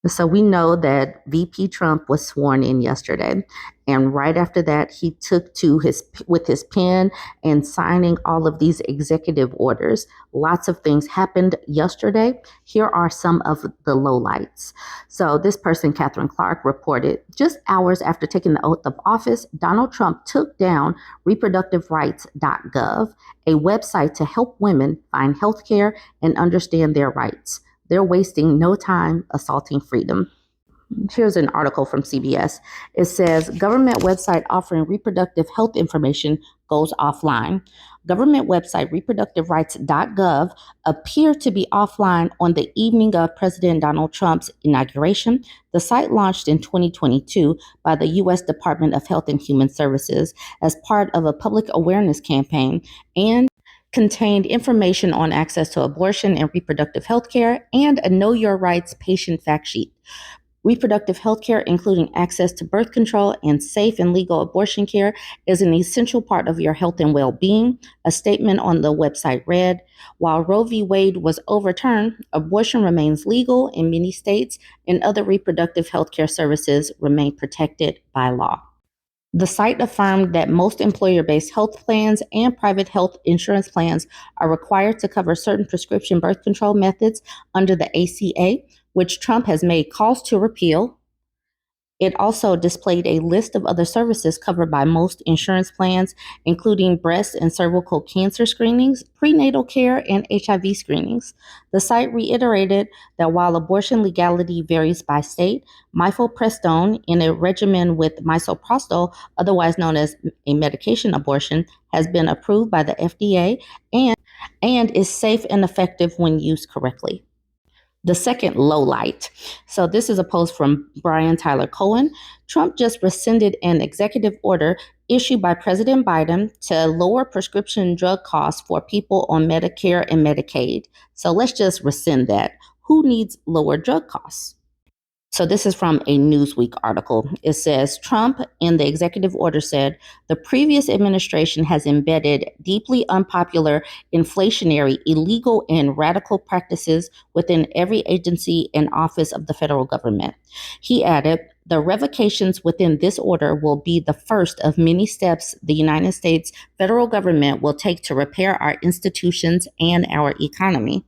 So we know that VP Trump was sworn in yesterday, and right after that, he took to his pen and signing all of these executive orders. Lots of things happened yesterday. Here are some of the lowlights. So this person, Catherine Clark, reported just hours after taking the oath of office, Donald Trump took down reproductiverights.gov, a website to help women find health care and understand their rights. They're wasting no time assaulting freedom. Here's an article from CBS. It says government website offering reproductive health information goes offline. Government website reproductiverights.gov appeared to be offline on the evening of President Donald Trump's inauguration. The site launched in 2022 by the U.S. Department of Health and Human Services as part of a public awareness campaign and contained information on access to abortion and reproductive health care and a Know Your Rights patient fact sheet. Reproductive health care, including access to birth control and safe and legal abortion care, is an essential part of your health and well-being. A statement on the website read, while Roe v. Wade was overturned, abortion remains legal in many states and other reproductive health care services remain protected by law. The site affirmed that most employer-based health plans and private health insurance plans are required to cover certain prescription birth control methods under the ACA, which Trump has made calls to repeal. It also displayed a list of other services covered by most insurance plans, including breast and cervical cancer screenings, prenatal care, and HIV screenings. The site reiterated that while abortion legality varies by state, mifepristone in a regimen with misoprostol, otherwise known as a medication abortion, has been approved by the FDA and is safe and effective when used correctly. The second low light. So this is a post from Brian Tyler Cohen. Trump just rescinded an executive order issued by President Biden to lower prescription drug costs for people on Medicare and Medicaid. So let's just rescind that. Who needs lower drug costs? So this is from a Newsweek article. It says Trump in the executive order said the previous administration has embedded deeply unpopular, inflationary, illegal, and radical practices within every agency and office of the federal government. He added, the revocations within this order will be the first of many steps the United States federal government will take to repair our institutions and our economy.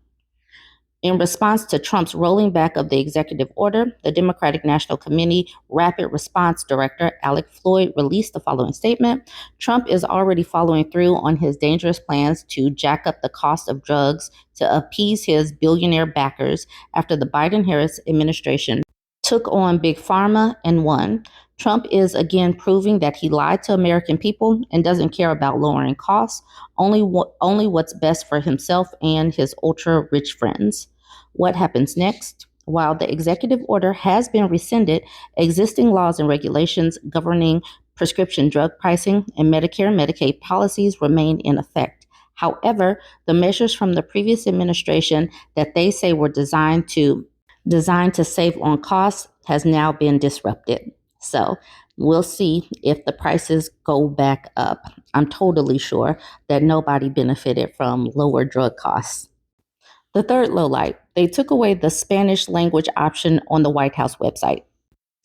In response to Trump's rolling back of the executive order, the Democratic National Committee Rapid Response Director Alec Floyd released the following statement. Trump is already following through on his dangerous plans to jack up the cost of drugs to appease his billionaire backers after the Biden-Harris administration took on Big Pharma and won. Trump is again proving that he lied to American people and doesn't care about lowering costs, only what's best for himself and his ultra-rich friends. What happens next? While the executive order has been rescinded, existing laws and regulations governing prescription drug pricing and Medicare and Medicaid policies remain in effect. However, the measures from the previous administration that they say were designed to save on costs has now been disrupted. So we'll see if the prices go back up. I'm totally sure that nobody benefited from lower drug costs. The third low light, they took away the Spanish language option on the White House website.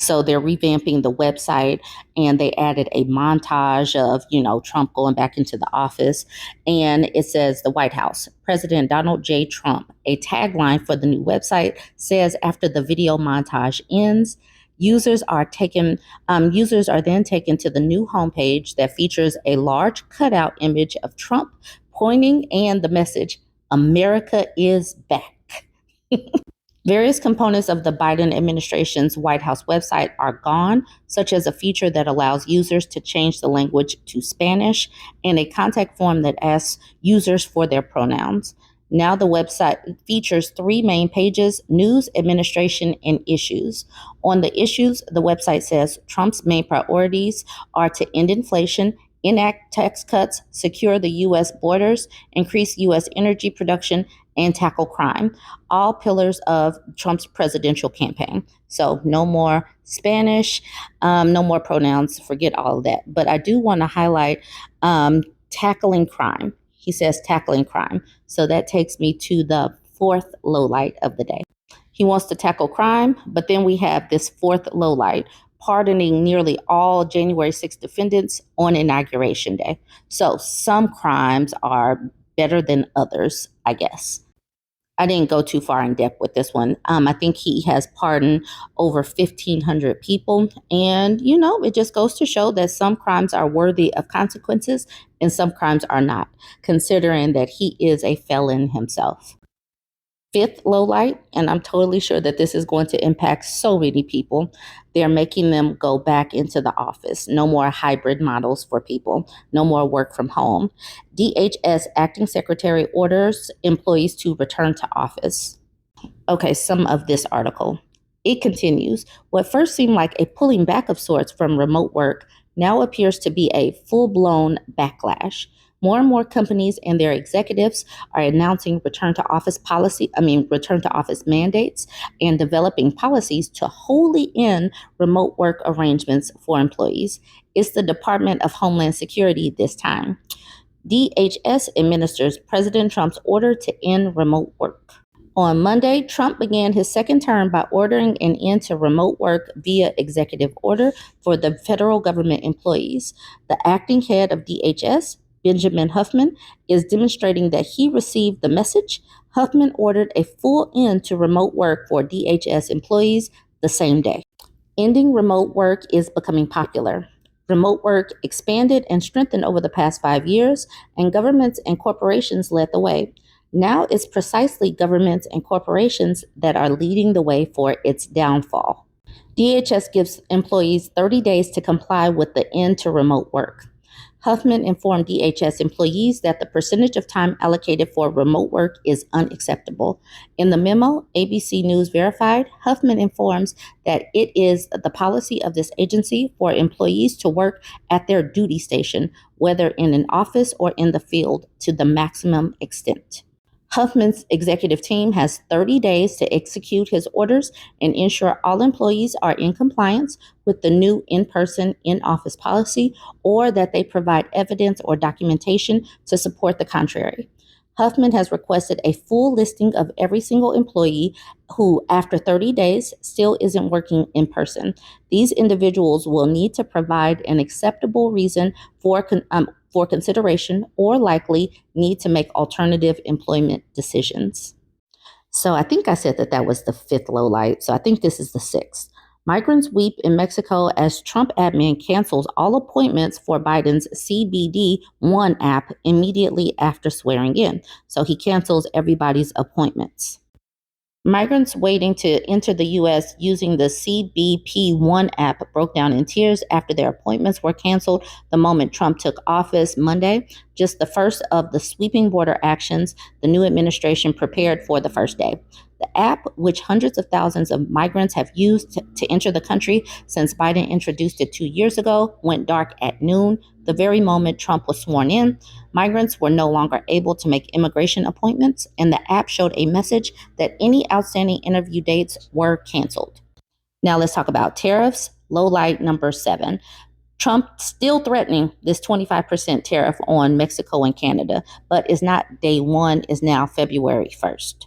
So they're revamping the website and they added a montage of, Trump going back into the office. And it says the White House, President Donald J. Trump. A tagline for the new website says after the video montage ends, users are then taken to the new homepage that features a large cutout image of Trump pointing and the message, America is back. Various components of the Biden administration's White House website are gone, such as a feature that allows users to change the language to Spanish and a contact form that asks users for their pronouns. Now the website features 3 main pages, news, administration, and issues. On the issues, the website says Trump's main priorities are to end inflation, enact tax cuts, secure the U.S. borders, increase U.S. energy production, and tackle crime, all pillars of Trump's presidential campaign. So no more Spanish, no more pronouns, forget all of that. But I do want to highlight tackling crime. He says tackling crime. So that takes me to the fourth low light of the day. He wants to tackle crime, but then we have this fourth lowlight, pardoning nearly all January 6th defendants on Inauguration Day. So some crimes are better than others, I guess. I didn't go too far in depth with this one. I think he has pardoned over 1,500 people. And, it just goes to show that some crimes are worthy of consequences and some crimes are not, considering that he is a felon himself. Fifth low light, and I'm totally sure that this is going to impact so many people. They're making them go back into the office. No more hybrid models for people. No more work from home. DHS acting secretary orders employees to return to office. Okay, some of this article. It continues. What first seemed like a pulling back of sorts from remote work now appears to be a full-blown backlash. More and more companies and their executives are announcing return to office mandates and developing policies to wholly end remote work arrangements for employees. It's the Department of Homeland Security this time. DHS administers President Trump's order to end remote work. On Monday, Trump began his second term by ordering an end to remote work via executive order for the federal government employees. The acting head of DHS, Benjamin Huffman, is demonstrating that he received the message. Huffman ordered a full end to remote work for DHS employees the same day. Ending remote work is becoming popular. Remote work expanded and strengthened over the past 5 years, and governments and corporations led the way. Now it's precisely governments and corporations that are leading the way for its downfall. DHS gives employees 30 days to comply with the end to remote work. Huffman informed DHS employees that the percentage of time allocated for remote work is unacceptable. In the memo, ABC News verified, Huffman informs that it is the policy of this agency for employees to work at their duty station, whether in an office or in the field, to the maximum extent. Huffman's executive team has 30 days to execute his orders and ensure all employees are in compliance with the new in-person, in-office policy, or that they provide evidence or documentation to support the contrary. Huffman has requested a full listing of every single employee who, after 30 days, still isn't working in person. These individuals will need to provide an acceptable reason for consideration or likely need to make alternative employment decisions. So I think I said that was the fifth low light. So I think this is the sixth. Migrants weep in Mexico as Trump admin cancels all appointments for Biden's CBD1 app immediately after swearing in. So he cancels everybody's appointments. Migrants waiting to enter the U.S. using the CBP1 app broke down in tears after their appointments were canceled the moment Trump took office Monday, just the first of the sweeping border actions the new administration prepared for the first day. The app, which hundreds of thousands of migrants have used to enter the country since Biden introduced it 2 years ago, went dark at noon, the very moment Trump was sworn in. Migrants were no longer able to make immigration appointments, and the app showed a message that any outstanding interview dates were canceled. Now let's talk about tariffs. Low light number 7. Trump still threatening this 25% tariff on Mexico and Canada, but is not day one, is now February 1st.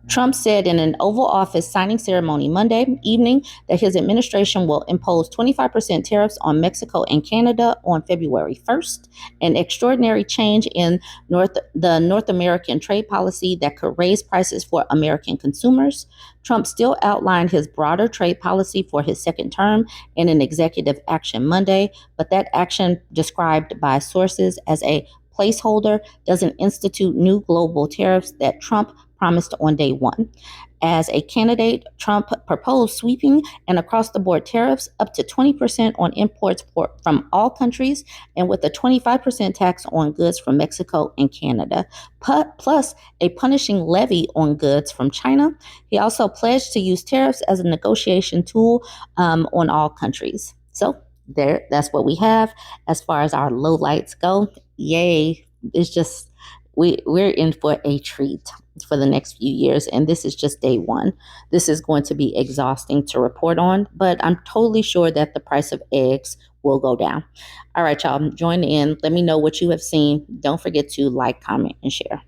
Trump said in an Oval Office signing ceremony Monday evening that his administration will impose 25% tariffs on Mexico and Canada on February 1st, an extraordinary change in the North American trade policy that could raise prices for American consumers. Trump still outlined his broader trade policy for his second term in an executive action Monday, but that action, described by sources as a placeholder, doesn't institute new global tariffs that Trump promised on day one. As a candidate, Trump proposed sweeping and across-the-board tariffs up to 20% on imports from all countries and with a 25% tax on goods from Mexico and Canada, plus a punishing levy on goods from China. He also pledged to use tariffs as a negotiation tool on all countries. So that's what we have as far as our lowlights go. Yay. It's just, we're in for a treat for the next few years, and this is just day one. This is going to be exhausting to report on, but I'm totally sure that the price of eggs will go down. All right, y'all, join in. Let me know what you have seen. Don't forget to like, comment, and share.